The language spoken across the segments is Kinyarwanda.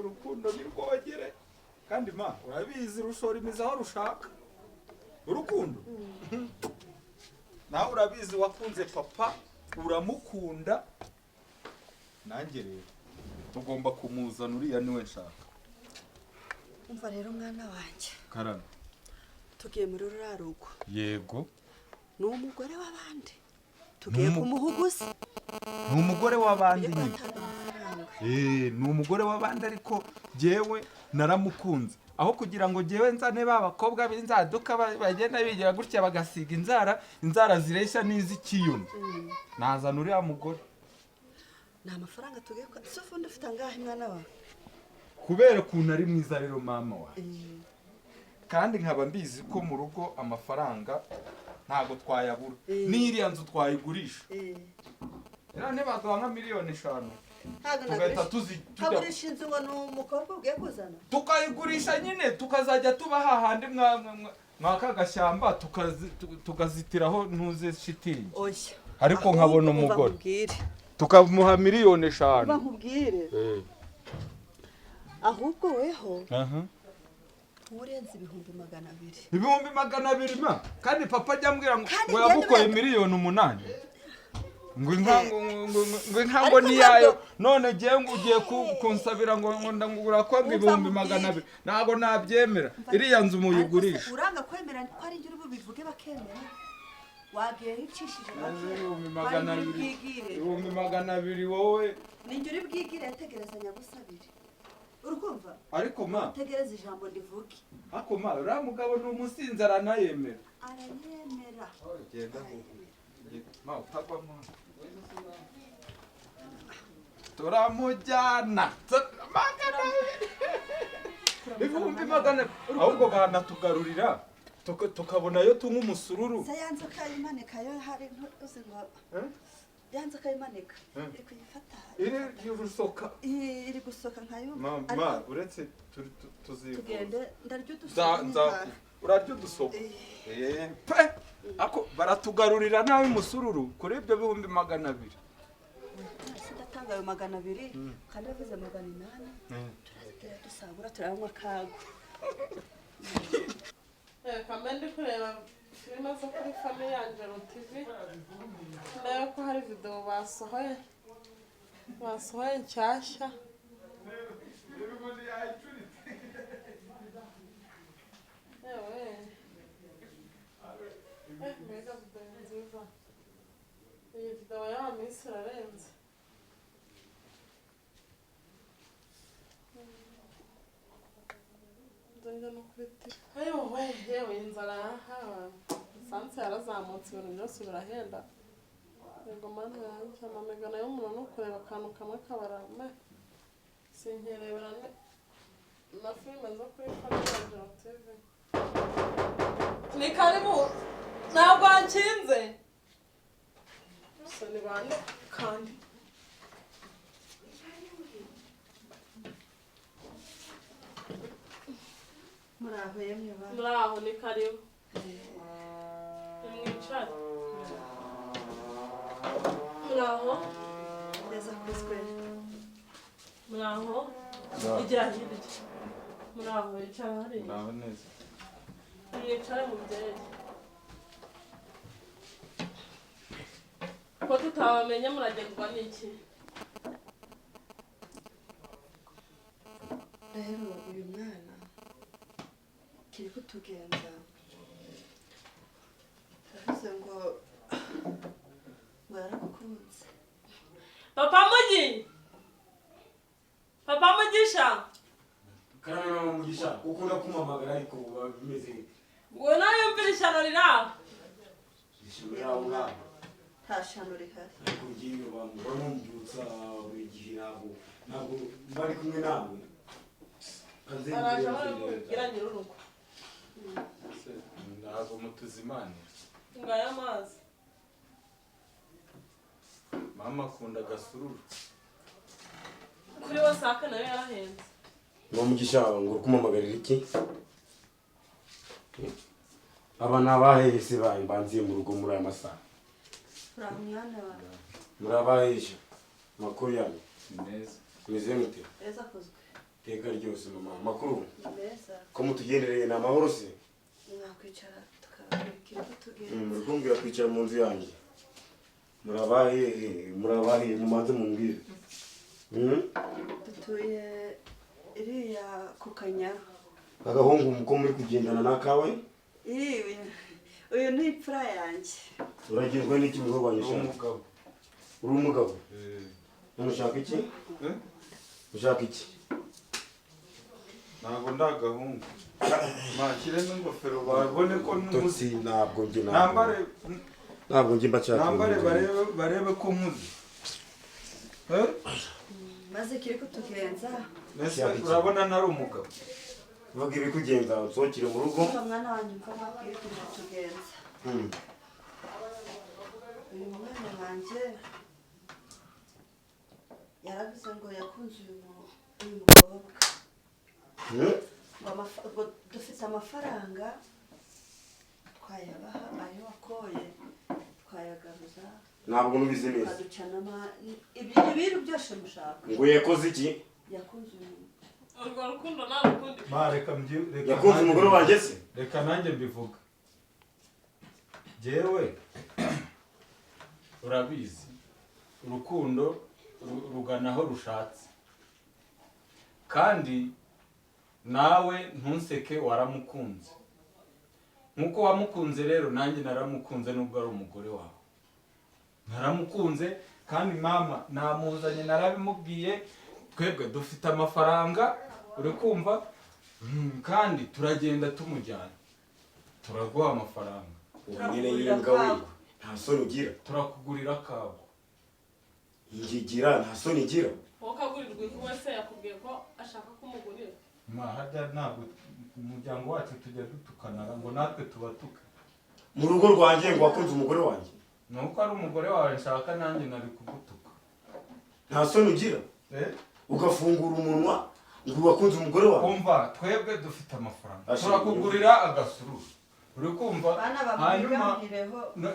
urukundo nirwogere kandi ma urabizi rushora imizi aho rushaka urukundo nawe urabizi wakunze papa uramukunda nanjye rero tugomba kumuzana uriya niwe nshaka umva rero mwana wanjye karame tugiye muri rurarugo yego ni umugore w'abandi tugiye kumuhuguza ni umugore w'abandi nyine ni umugore w'abandi ariko jyewe naramukunze aho kugira ngo jyewe nzane babakobwa b'inzaduka bagenda bigira gutya bagasiga inzara zireshya n'iz'ikiyoni nazana uriya mugore nta mafaranga tugiye kwa sofu ndufite angahe mwana wawe kubera ukuntu ari mwiza rero mama wawe kandi nkaba mbizi ko mu rugo amafaranga ntago twayabura n'iriya nzu twayigurisha rero ntibaduha nka miliyoni 5 tugahita tugurisha inzu ngo ni umukobwa ugiye kuzana tukayigurisha nyine tukazajya tuba hahandi mwakagashyamba tukazitiraho ntuze shitingi ariko nkabona umugore tukamuha miliyoni 5 bakubwire ahubwo weho urenze 200,000 200,000 ma kandi papa ajya ambwira ngo yagukoye miliyoni 8 ngo inkango ni yayo none giye ugiye kunsabira ngo ndangura ko 200,000 ntago nabyemera iriya nzu muyigurisha uranga kwemera ko ari njye ubivuge bakemera wagiye hicishije 200,000 wowe ni njye uri bwigire yategereza nyagusabire urukumva ariko ma tegereza ijambo ndivuge ako ma ura mugabo ni umusinzi aranayemera genda ma utagwamo turamujyana magana ahubwo banatugarurira tukabonayo tunywa umusururu sayanze kayimanika yo hari ntuze ngo yanze kayimanika iri kuyifata iri gusoka nkayo ma uretse tuzivuga tugende ndaryo dusoka uraryo dusoka pe ako baratugarurira nawe umusururu kuri ibyo 200,000 sindatanga ayo 200 kandi avuze 800 turazitera dusagura turanywa kago kamende kureba filime zo kuri famille ya Angelo TV ndaya ko hari video basohoye nshyashya mbega video nziza iyi video ya Miss irarenze ndajya no kwita yewe inzara sanse yarazamutse ibintu byose birahenda yego mana yanjye amamegana y'umuntu no kureba akantu kamwe kabarame sinkerebera na filime zo kuri famille ya Angelo TV ni karibu ntabwo wanshinze gusa ni bande kandi muraho yemwe ba muraho ni karibu nimwicare muraho neza kuzwe muraho igira hirya muraho yicara hariya muraho neza mwicare mubyeyi ko tutabamenye muragerwa n'iki rero uyu mwana kiri kutugenza yavuze ngo yaragukunze papa mugisha karame mugisha ukunda kumamagara ariko bimeze ngo nayo yumvira ishyano riraho nta shano rihari ariko ngiye bamwumbyutsa buri gihe ntabwo bari kumwe nawe araje baramubwira nyir'urugo ntabwo mutuzimane ngaya amazi mama akunda agasururu kuri wasake nayo yarahenze ngo mugisha ngo kumamagarira iki aba nabahese banziye mu rugo muri aya masaha uraho mwana wawe murabahesha makuru yanyu neza meze mute neza kuzwe Teka ryose mama. Makuru. Meza. Ko mutugendereye na mahoro se? Mwakwicara tukabikira tugenda. Murikumbwira kwicara mu nzu yanjye. Murabahe mumanze mumbwire. Dutuye iriya ku Kanyaru. Agahungu muko muri kugendana nakawe? Uyu ni ipfura yanjye. Uragirwa n'iki mu rugo rwanjye? umugabo. Uri umugabo? Ushaka iki? Ushaka iki? Ntabwo ndagahungu. Makire n'ingofero babone ko Totsi ntabwo nge nambare ntabwo nge mbashaka. nambare barebe ko nkuze. Maze kiri kutugenza. Nese urabona ntari umugabo. Vuga ibikugenza usohokere mu rugo. Mwana wanjye mva kiri kutugenza. Uyu mwana wanjye yaravuze ngo yakunze uyu mukobwa. Ngo dufite amafaranga twayabaha ayo wakoye twayagaruza. Ntabwo nubize neza. Aducana ibintu byose mushaka. Ngo yakoze iki? Yakunze urwo rukundo nta rukundo. Reka yakunze umugore wanjye se? Reka nanjye mbivuga. Jewe urabizi urukundo rugana aho rushatse. Kandi nawe ntunseke waramukunze. Nkuko wamukunze rero nanjye naramukunze nubwo ari umugore wawe. Naramukunze kandi mama namuzanye narabimubwiye twebwe dufite amafaranga uri kumva kandi turagenda tumujyana. Turaguha amafaranga. Ubunene y'imbwa we nta soni ugira. Turakugurira kawa. Ngigira nta soni igira. Wokagurirwa ko wese yakubwiye ko ashaka kumugurira. Mahajya ntabwo umuryango wacu tujya dutukanara ngo natwe tubatuka. Mu rugo rwanjye ngo wakunze umugore wanjye. Nuko ari umugore wawe nshaka nanjye nari kugutuka. Nta soni ugira. Ugafungura umunwa ngo wakunze umugore wawe. Kumva twebwe dufite amafaranga. Turakugurira agasururu. Uri kumva hanyuma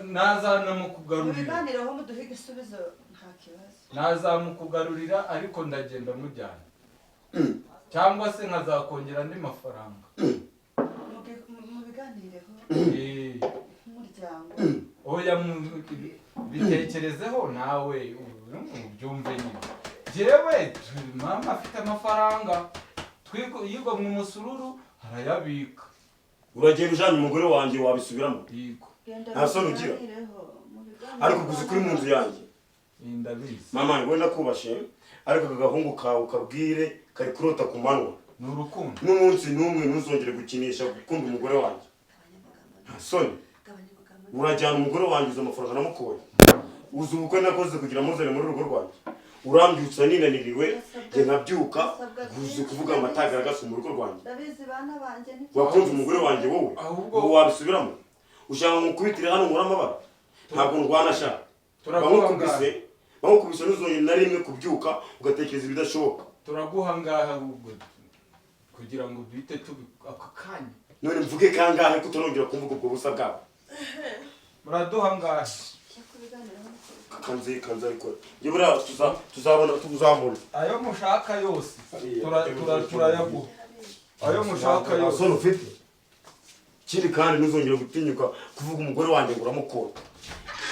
nazamukugarurira. Mubiganireho muduhe igisubizo nta kibazo. Nazamukugarurira ariko ndagenda mujyana. Cyangwa se nkazakongera andi mafaranga. Mubiganireho. Umuryango. Oya bitekerezeho nawe ubyumve nyine. Jewe mama afite amafaranga. Yigo mu musururu arayabika. Uragenda ujanye umugore wanjye wabisubiramo. Yego. Nta soni ugira. Ariko kuzi kuri mu nzu yanjye. Ndabizi. Mama ngo nakubashe ariko agahungu kawe ukabwire kari kurota ku manwa. N'urukundo. N'umunsi n'umwe ntuzongere gukinisha gukunda umugore wanjye. Nta soni. Urajyana umugore wanjye uza amafaranga namukoye. Uzi ubukwe nakoze kugira muzane muri rugo rwanjye. Urambyutsa ninaniriwe nge nkabyuka guze kuvuga amataga agasa mu rugo rwanjye. Ndabizi bana banje ni. Wakunze umugore wanjye wowe. Ahubwo wabisubiramo. Ushaka mukubitire hano ngura amabara. Ntabwo ndwana sha. Bamukubise n'uzongera na rimwe kubyuka ugatekereza ibidashoboka. Turaguha ngaha ahubwo kugira ngo duhite aka kanya. None mvuge kangahe ko utarongera kumvuga ubwo busa bwawe. Muraduha ngaha. Kanze ariko. Nge bura tuzabona tuzamura. Ayo mushaka yose turayaguha. Ayo mushaka yose. Solo ufite. Kindi kandi ntuzongera gutinyuka kuvuga umugore wanjye ngo uramukunda.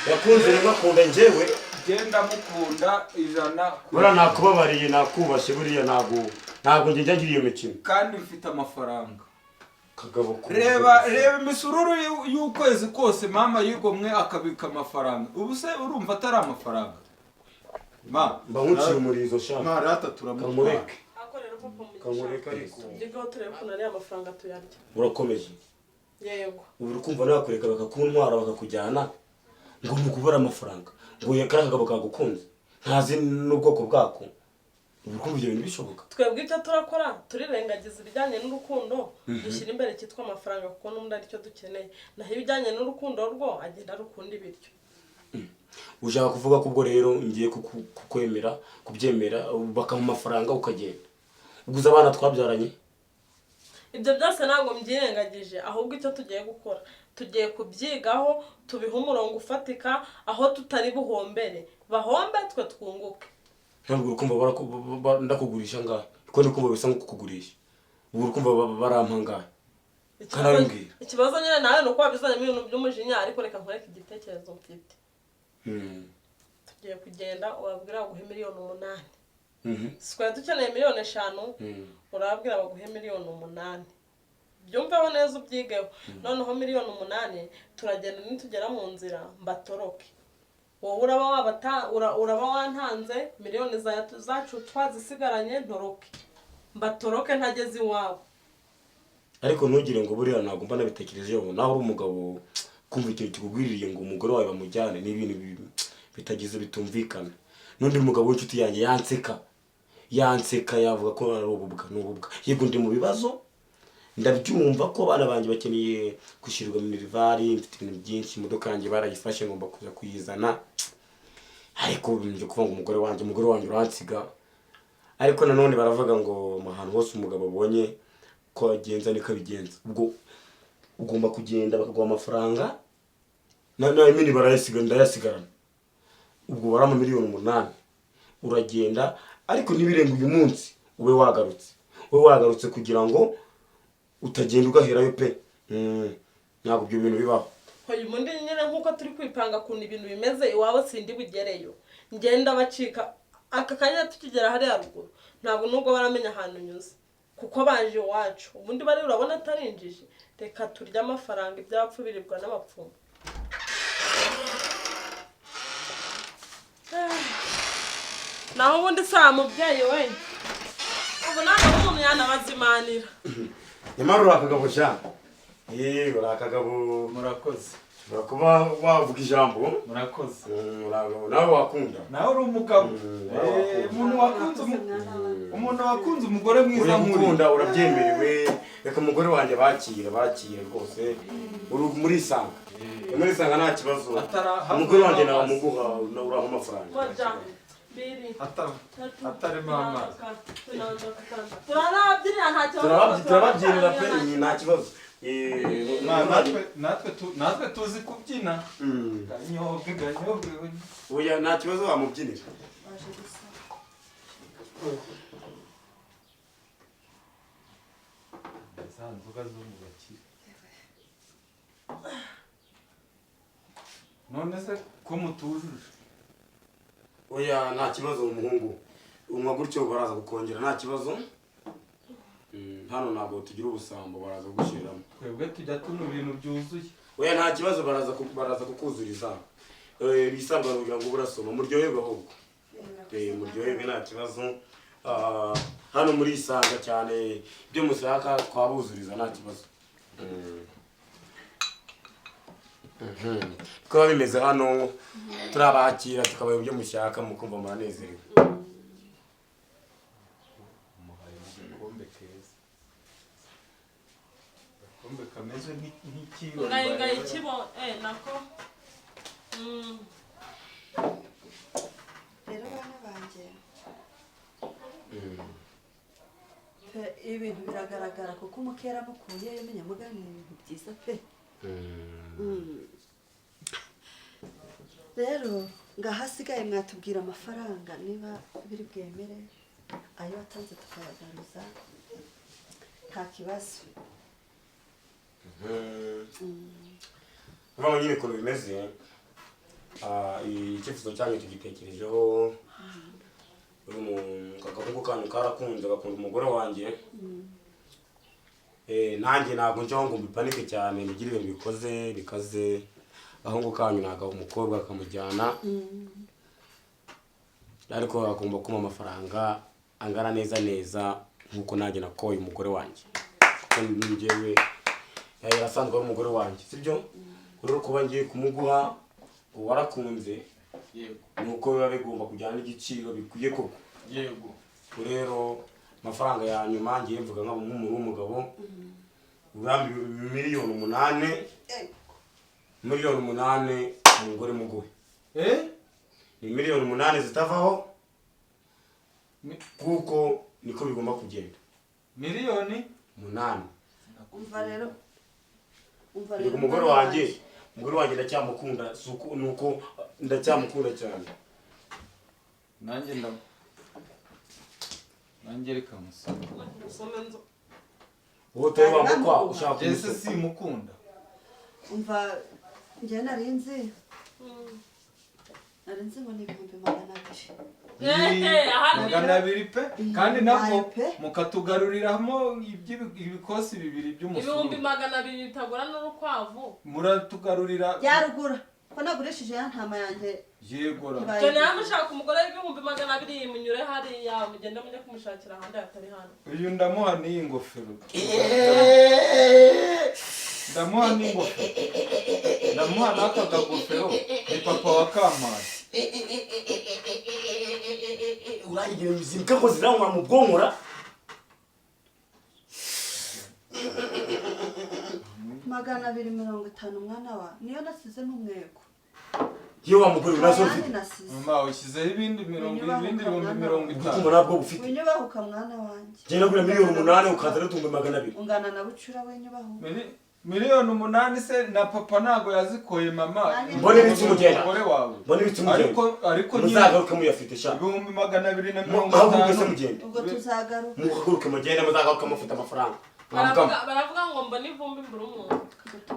Yakunze rero akunda njyewe. Genda mukunda ijana. Bura nakubabariye nakubashe buriya ntabwo njye njya iyo mikino. Kandi mfite amafaranga. Kagabo ko. Reba imisururu y'ukwezi kose mama yigomwe akabika amafaranga. Ubu se urumva atari amafaranga. Mba nkuciye umurizo shaka. Rata turamureka. Akorera papa mu Kamureka ariko. Ndigaho turebe ko nari amafaranga tuyarya. Urakomeje. Yego. Ubu ukumva nakureka bakakuntwara bakakujyana ngo nukubura amafaranga. Ngo yakaragabo kagukunze. Ntazi n'ubwoko bwako. Ubu kumva ibyo bintu bishoboka. Twebwe icyo turakora turirengagiza ibijyanye n'urukundo dushyira imbere cyitwa amafaranga kuko n'undi aricyo dukeneye. Naho ibijyanye n'urukundo rwo agenda arukunda ibiryo. Ushaka kuvuga ko ubwo rero ngiye kukwemera kubyemera baka mu mafaranga ukagenda. Uguza abana twabyaranye. Ibyo byose ntabwo mbyirengagije ahubwo icyo tugiye gukora tugiye kubyigaho tubiha umurongo ufatika aho tutari buhombere bahombe twe twunguke. Ntabwo urukumva ndakugurishanga ko niko bisa nko kukugurisha ubu kumva barampangaye karambwira ikibazo nyine nawe nuko wabizanye ibintu by'umujinya ariko reka nkoreke igitekerezo mfite tugiye kugenda urabwira baguhe miliyoni 8 sikwa dukeneye miliyoni 5 urabwira baguhe miliyoni 8 byumveho neza ubyigeho noneho miliyoni 8 turagenda nitugera mu nzira mbatoroke wowe uraba wantanze miliyoni zacu twazisigaranye ntoroke mbatoroke ntageze iwabo ariko ntugire ngo buriya ntabwo mba nabitekerejeho naho uri umugabo kumva ikintu kikugwiririye ngo umugore wawe bamujyane n'ibintu bitagize bitumvikana n'undi mugabo w'inshuti yanjye yanseka yavuga ko ari ububwa yego ndi mu bibazo ndabyumva ko abana banjye bakeneye gushyirwa mu rivari mfite ibintu byinshi imodoka yanjye barayifashe ngomba kuza kuyizana ariko nje kuvuga ngo umugore wanjye uransiga ariko nanone baravuga ngo ahantu hose umugabo abonye ko agenza niko abigenza ubwo ugomba kugenda bakaguha amafaranga nawe mini ndayasigarana ubwo barama miliyoni 8 uragenda ariko nibirenga uyu munsi ube wagarutse kugira ngo utagenda ugaherayo pe ntabwo ibyo bintu bibaho hoye mundi nyine nkuko turi kwipanga kuntu ibintu bimeze iwabo sindi bugereyo ngenda bacika aka kanya tukigera hari haruguru ntabwo nubwo baramenya ahantu nyuze kuko baje iwacu ubundi bari urabona atarinjije reka turya amafaranga ibyapfu biribwa n'abapfumu naho ubundi saa mubyeyi we ubu ntabwo umuntu yanabazimanira nyamara urakagabo cyane urakagabo murakoze urakuba wavuga ijambo murakoze nawe wakunda nawe uri umugabo umuntu wakunze umugore mwiza nk'ukunda urabyemerewe reka umugore wanjye bakire rwose muri isanga nta kibazo umugore wanjye nawe umuguha uraho amafaranga atarimo amazi turababyinira pe nta kibazo natwe tuzi kubyina ganyobwe oya nta kibazo wamubyinira za nzoga zo mu bakire none se ko mutujuje oya nta kibazo umuhungu umwa gutyo baraza gukongera nta kibazo hano ntabwo tugira ubusambo baraza gushiriramo twebwe tujya tuno ibintu byuzuye oya nta kibazo baraza kukuzuriza bisabwa kugira ngo burasoma muryoherwe ahubwo muryoherwe nta kibazo hano muri isanga cyane ibyo mushaka twabuzuriza nta kibazo kuba bimeze hano turabakira tukabaye ibyo mushaka mukumva muranezerewe kameze nk'ikibo ikibo nako rero bana banjye ibintu biragaragara kuko umukera mukuye yemenya mugani ibintu byiza pe rero ngahasigaye mwatubwira amafaranga niba biri bwemere ayo watanze tukayagaruza nta kibazo urabona nyine ukuntu bimeze icyifuzo cyanyu tugitekerejeho akagahungu kanyu karakunze gakunda umugore wanjye nanjye ntabwo njyaho ngo mbipanike cyane mugire ibintu bikaze ahungu kanyu nagaha umukobwa akamujyana ariko agomba kuma amafaranga angana neza nkuko nanjye nakoye umugore wanjye njyewe asanzwe ari umugore wanjye sibyo rero kuba ngiye kumuguha warakunze nuko biba bigomba kujyana n'igiciro bikwiye koko yego rero amafaranga ya nyuma ngiye mvuga nk'umuntu w'umugabo urambi miliyoni 8 umugore muguhe ni miliyoni 8 zitavaho kuko niko bigomba kugenda miliyoni 8 umva rero umugore wanjye ndacyamukunda nuko ndacyamukunda cyane nanjye nanjye reka musome. Usome nzo. wowe utari wamukwa ushaka Jesse simukunda. umva njye narinzi ngo ni 200 pe kandi nako mukatugaruriramo ibikosi bibiri by'umusuru. 200 bitagura n'urukwavu. muratugarurira yarugura ko nagurishije ya ntama yanjye yegora. Je namushaka umugore w'200 munyure hariya mugenda mujye kumushakira ahandi atari hano. Uyu ndamuha n'iyi ngofero. Ndamuha n'ingofero. Ndamuha n'aka kagofero ni papa wa Kamari. urayigira imizirika ko zirangwa mu bwongora 250 mwana wa niyo nasize n'umweko. Iyo wa mugore unazo ufite mama ushyizeho ibindi 50. Kuko nabwo ufite winyubahuka mwana wanjye. Je nagura miliyoni 8 ukaza rutumbe 200. Ungana na bucura winyubahuka. Miliyoni 8 se na papa nago yazikoye mama. Mbone bitse mugenda. Umugore wawe. Mbone bitse mugenda. Ariko muzagaruka muyafite sha. 250. Ubwo tuzagaruka. Muhaguruke mugenda muzagaruka mufite amafaranga. Baravuga ngo mba n'ivumbi mbura umuntu.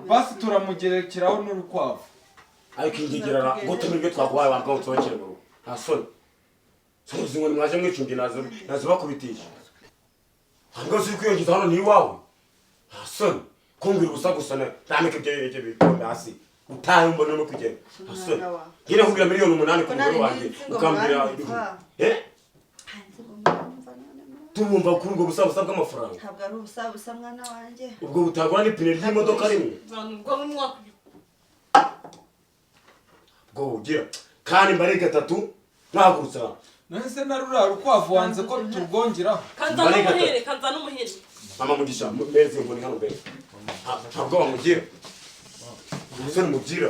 Basi turamugerekeraho n'urukwavu. Ariko ingigerara ngo tumirwe twagwaye wabwo utokere mu rugo. Ntasoni. Sozi ngo mwaje mwicunge nazo bakubitisha. Ahubwo si kwiyongeza hano ni wawe. Ntasoni. Kumbira ubusa gusana rameke byo bikombe hasi. Utaye mbona no kugenda. Ntasoni. Gira kugira miliyoni 8 ku mugore wanjye. Ukambira Tumumva kuri ubwo busabusa bw'amafaranga. Ntabwo ari ubusabusa mwana wanjye. Ubwo butagura n'ipine ry'imodoka rimwe. Zanurwa n'umwaka. Go ugira. Kandi mbare gatatu nagurutsa. Nese narura rukwavu wanze ko turwongeraho. Kanza n'umuhire. Mama mugisha mbeze ngo ni hano mbere. Ntabwo bamugira. Ubuze mugira.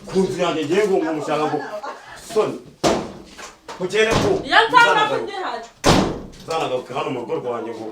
Kunzi yanjye yego ngo mushaka ngo. Soni. Kugera ko. Yatanga kugihari. Zana garuka hano mu rugo rwanjye ngo